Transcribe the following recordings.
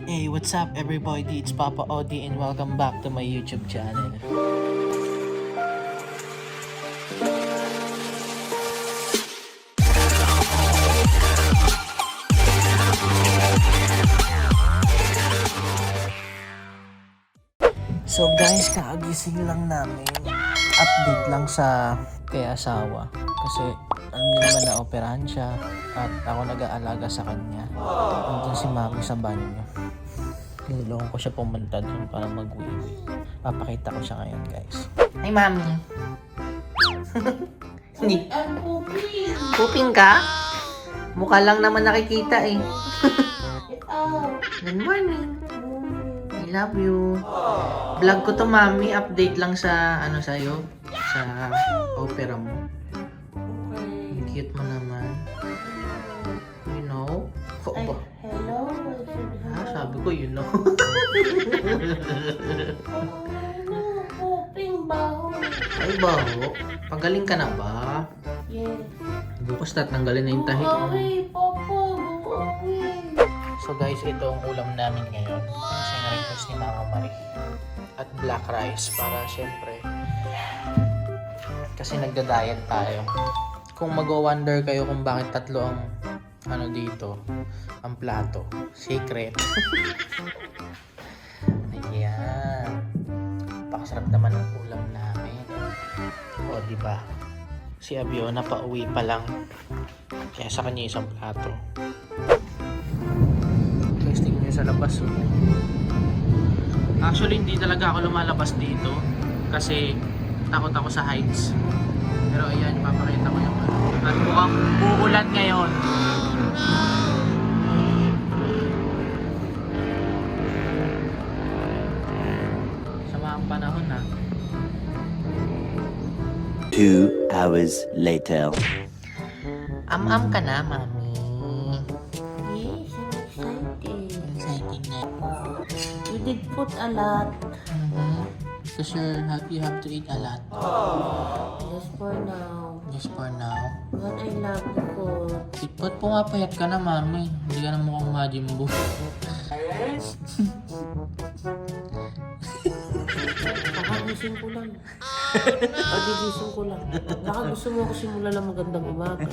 Hey, what's up everybody? It's Papa Odi and welcome back to my YouTube channel. So guys, kaagising lang namin. Update lang sa kay asawa. Kasi alam niyo naman na operahan siya at ako nag-aalaga sa kanya. Nandun si mami sa banyo. Niloloko ko siya pumunta dun para mag-uwi. Papakita ko siya ngayon guys. Hi mami! Ang cooking. Cooking ka? Mukha lang naman nakikita eh. Good morning! I love you. Vlog ko to mami, update lang sa ano sa'yo, sa opera mo. Ang cute mo naman. You know? Ay, Ba? hello. Sabi ko you know. Ano? Cooking baho. Ay baho, pagaling ka na ba? Yes. Bukas tatanggalin na yung tahi mo. Bukawi, Papa. Bukawi. So guys, ito ang ulam namin ngayon. Kasi na-request ni Mama Marie. At black rice para syempre. Kasi nagda-diet tayo. Kung mag-wonder kayo kung bakit tatlo ang ano dito, ang plato. Secret. Ayan. Pakasarap naman ang ulam namin. O, diba? Si Abiona pa uwi pa lang. Kaya sa kanya isang plato. Guys, tingnan nyo sa labas. Oh. Actually, hindi talaga ako lumalabas dito. Kasi takot ako sa heights. Pero ayan, papakita ko yung ano. At mukhang uulan ngayon. Sama ang panahon ha. 2 hours later. Am-am ka na, mami. Yes, I'm excited. Exciting na. You did put a lot. Because you have to eat a lot. Just for now. Just for now. But I love you for. Ba't pumapayat ka na, mami? Hindi ka na mukhang Majin Buu. Kakagising ko lang. Kagigising ko lang. Baka gusto mo ako simula ng magandang umaga.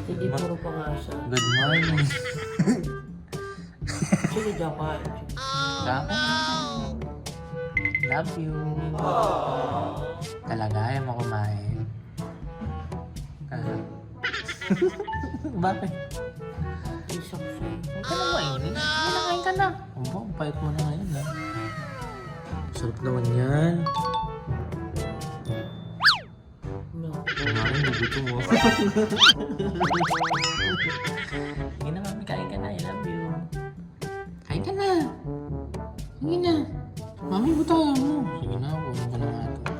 Hindi puro pangasa. Good morning. Sige, Jaka. Love you. Talaga, ayaw mo kumain. Bakit? Isak sa'yo. Huwag ka na mainit. Nakain ka na. Aba, ang payat mo na ngayon ha. Sarap naman yan. No. Kumain, gugutom mo. Sige na mami, kain ka na. I love you. Kain ka na. Sige na. Mami, butayan mo. Sige na, kunin ka na nga ito.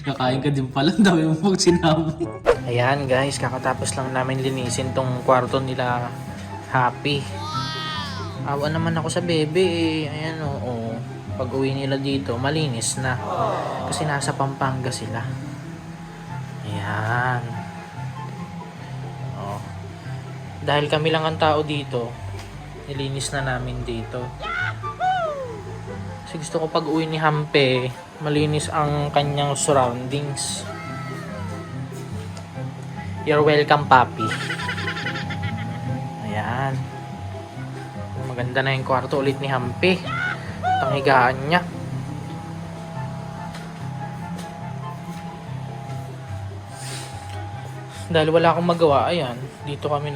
Kakain ka din pala, dami mo pag sinabi. Ayan guys, kakatapos lang namin linisin tong kwarto nila Happy. Awa naman ako sa bebe eh. Ayan oo. Pag uwi nila dito, malinis na. Kasi nasa Pampanga sila. Ayan. Oh. Dahil kami lang ang tao dito, nilinis na namin dito. Kasi gusto ko pag uwi ni Hampe, malinis ang kanyang surroundings. You're welcome, papi. Ayan. Maganda na yung kwarto ulit ni Hampe. Ang higaan niya. Dahil wala akong magawa, ayan. Dito kami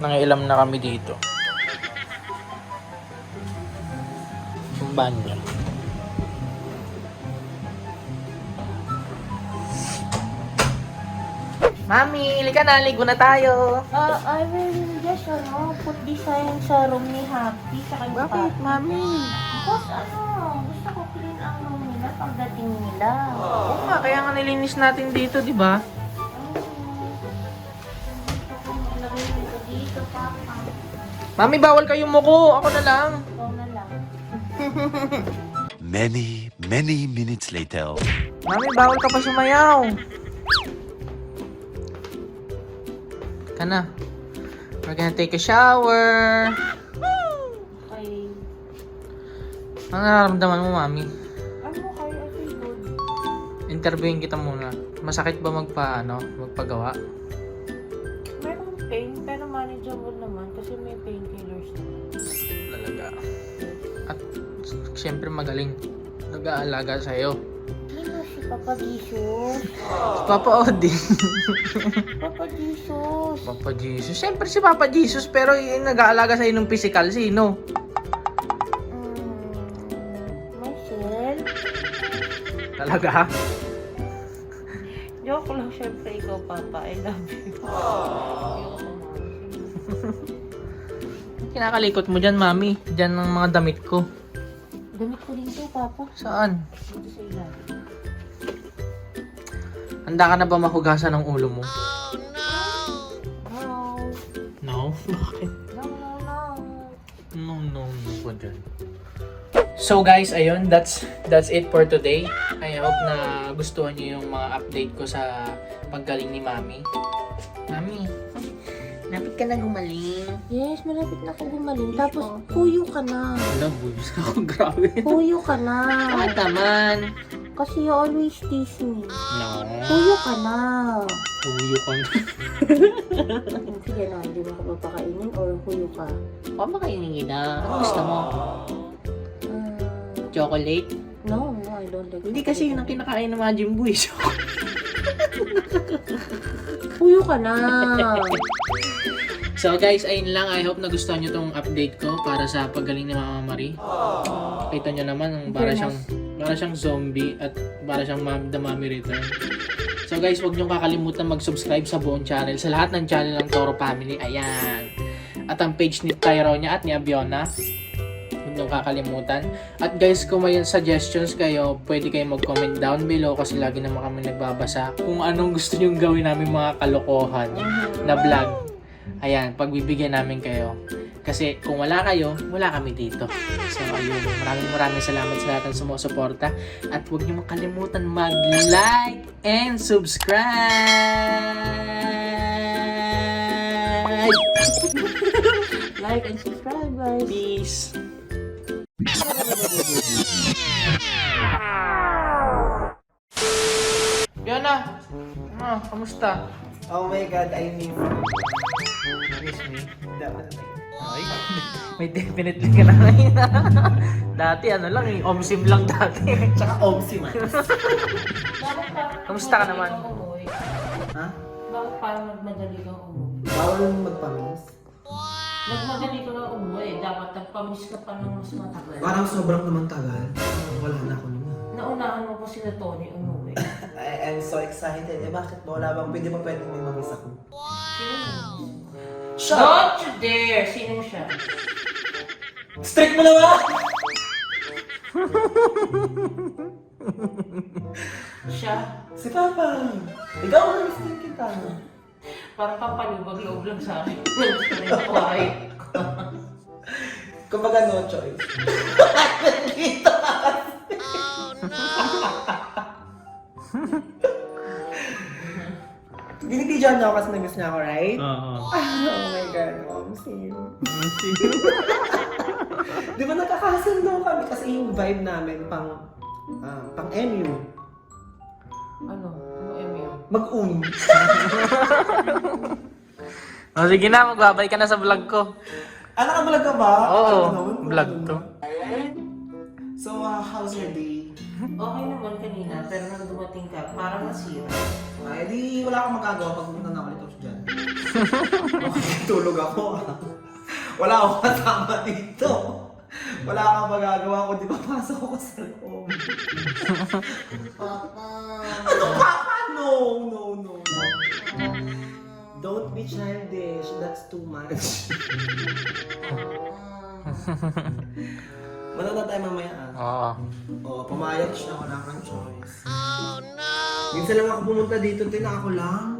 nangailam na kami dito. Yung banyo. Mami, ilika na, ligo na tayo. I will just, put design sa room ni Happy. Sa kanya Bakit, mami? Because, gusto ko clean ang room nila pagdating nila. Oo nga, kaya nga nilinis natin dito, di ba? Lagay nito dito, Papa. Mami, bawal kayong muko. Ako na lang. Ikaw na lang. Many minutes later. Mami, bawal ka pa sumayaw. Ka na. We're gonna take a shower. Okay. Ano nararamdaman mo, Mami? Ano kayo? I feel good. Interviewin kita muna. Masakit ba magpagawa? Merong pain, pero manageable naman kasi may painkillers na. Talaga. At siyempre magaling. Nag-aalaga sa'yo. Sino si Papa Jesus? Papa Odin. Papa Jesus! Papa Jesus. Siyempre si Papa Jesus, pero yung nag-aalaga sa'yo ng physical, sino? Marcel? Talaga? Joke lang, syempre ikaw, Papa. I love you. Ayoko na. Kinakalikot mo dyan, Mami. Dyan ang mga damit ko. Damit ko dito, Papa. Saan? Dito sa ilalim. Handa ka na ba mahugasan ng ulo mo? No. No? Bakit? No, no, no. No po dyan. So guys, ayun, that's it for today. I hope na gustuhan niyo yung mga update ko sa paggaling ni Mami. Mami, lapit ka na gumaling. Yes, malapit na ako gumaling. Tapos, puyo ka na. Wala, buyos ka ako. Grabe. Puyo ka na. Bakit naman? Kasi you always tease me. No. Puyo ka na. Huyo ka na. Sige na, hindi mo ako papakainin or huyo ka. Baka makainin kita. Ano gusto mo? Mm, Chocolate? no, I don't like Hindi kasi yun ang kinakain ng mga Jimboy. Puyo ka na. So guys, ayun lang. I hope nagustuhan nyo tong update ko para sa paggaling ni Mama Marie. Kita nyo naman, para siyang zombie at para siyang The Mommy Return. So guys, huwag nyo kakalimutan mag-subscribe sa buong channel. Sa lahat ng channel ng Toro Family. Ayan. At ang page ni Tyronia at ni Abiona. Huwag nyo kakalimutan. At guys, kung may suggestions kayo, pwede kayo mag-comment down below kasi lagi naman kami nagbabasa kung anong gusto nyo gawin namin mga kalokohan na vlog. Ayan, pagbibigyan namin kayo. Kasi kung wala kayo, wala kami dito. So ayun, maraming salamat sa lahat ng sumusuporta. At huwag niyo makalimutan mag-like and subscribe! Like and subscribe, guys. Peace! Fiona! Kamusta? Oh my God, I miss you. Miss me? Dapat. Ay, may definitely ka na ngayon. Dati omsim lang dati. Tsaka Omsi man. Kamusta ka naman? Ha? Bakit parang nagmadali kang umuwi? Bawal yung magpamis. Nagmadali ka nga umuwi. Dapat nagpamis ka pa ng mas matagal. Parang sobrang naman tagal. Wala na ako naman. Naunahan mo pa sila Tony umuwi. I'm so excited. Eh bakit ba? Wala bang pwede may mamis ako? Shut up! Don't you dare! Sino siya? Strict mo naman! Siya? Si Papa! Ikaw ang miss kita. Parang pampalubag loob lang sa akin. Gusto rin ako ay. Kumbaga no choice. Ginitijan niya ako kasi na-miss niya ako, right? Oo. Oh my God, Omsi. Di ba nakakasundo kami kasi yung vibe namin pang MU. Ano? Ano MU? Mag-un. Sige na, magbabay ka na sa vlog ko. Naka-vlog ka ba? Oo, Ano? vlog to. So, how's your day? Okay naman kanina, pero nang dumating ka, parang nasira. Ay, di wala akong magagawa pag pumunta na ulit ako dyan. Tulog ako. Wala akong kasama dito. Wala akong magagawa kundi papasok ako sa loob. Papa! Ano Papa? No. Don't be childish. That's too much. Manood na tayo mamaya Oo. Oo, pumayag siya. Wala kang choice. Minsan lang ako pumunta dito, ako lang.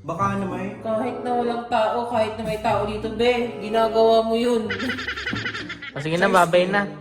Baka naman. Kahit na walang tao, kahit na may tao dito, be, ginagawa mo yun. Sige na, babay na.